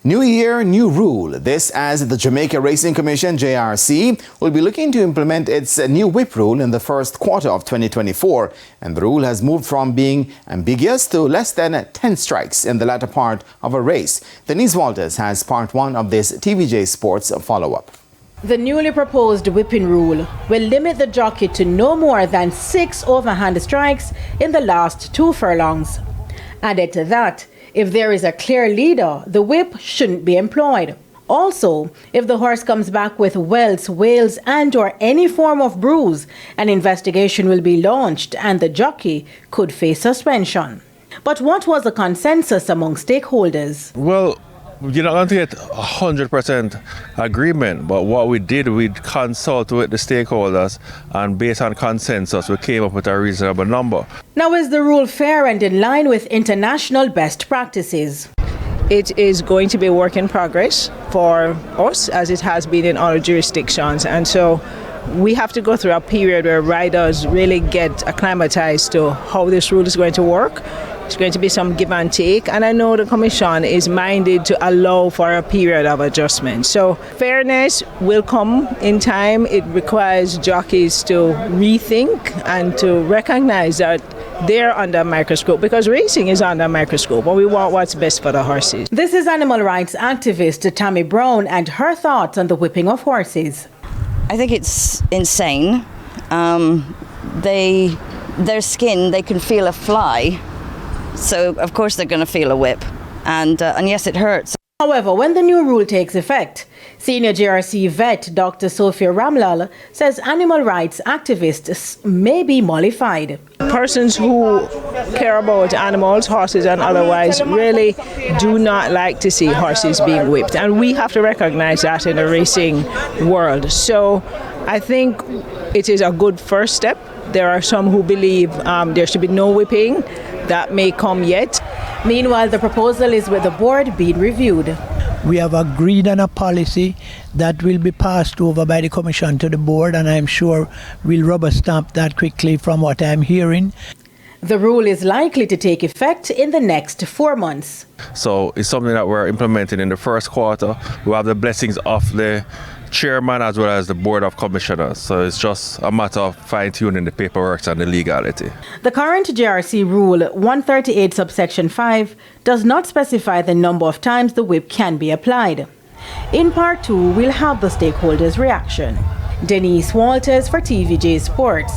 New year, new rule. This as the Jamaica Racing Commission, JRC, will be looking to implement its new whip rule in the first quarter of 2024. And the rule has moved from being ambiguous to less than 10 strikes in the latter part of a race. Denise Walters has part one of this TVJ Sports follow-up. The newly proposed whipping rule will limit the jockey to no more than 6 overhand strikes in the last 2 furlongs. Added to that, if there is a clear leader, the whip shouldn't be employed. Also, if the horse comes back with welts, wales and/or any form of bruise, an investigation will be launched and the jockey could face suspension. But what was the consensus among stakeholders? Well, you're not going to get 100% agreement, but what we did, we consulted with the stakeholders, and based on consensus, we came up with a reasonable number. Now, is the rule fair and in line with international best practices? It is going to be a work in progress for us, as it has been in other jurisdictions, and so we have to go through a period where riders really get acclimatized to how this rule is going to work. It's going to be some give and take, and I know the Commission is minded to allow for a period of adjustment. So fairness will come in time. It requires jockeys to rethink and to recognize that they're under a microscope, because racing is under a microscope, but we want what's best for the horses. This is animal rights activist Tammy Brown and her thoughts on the whipping of horses. I think it's insane. Their skin, they can feel a fly. So, of course, they're going to feel a whip. And yes, it hurts. However, when the new rule takes effect, senior JRC vet Dr. Sophia Ramlal says animal rights activists may be mollified. Persons who care about animals, horses and otherwise, really do not like to see horses being whipped. And we have to recognize that in the racing world. So I think it is a good first step. There are some who believe there should be no whipping. That may come yet. Meanwhile, the proposal is with the board being reviewed. We have agreed on a policy that will be passed over by the Commission to the board, and I'm sure we'll rubber stamp that quickly from what I'm hearing. The rule is likely to take effect in the next 4 months. So it's something that we're implementing in the first quarter. We have the blessings of the chairman as well as the board of commissioners. So it's just a matter of fine-tuning the paperwork and the legality. The current JRC rule 138 subsection 5 does not specify the number of times the whip can be applied. In part 2, we'll have the stakeholders' reaction. Denise Walters for TVJ Sports.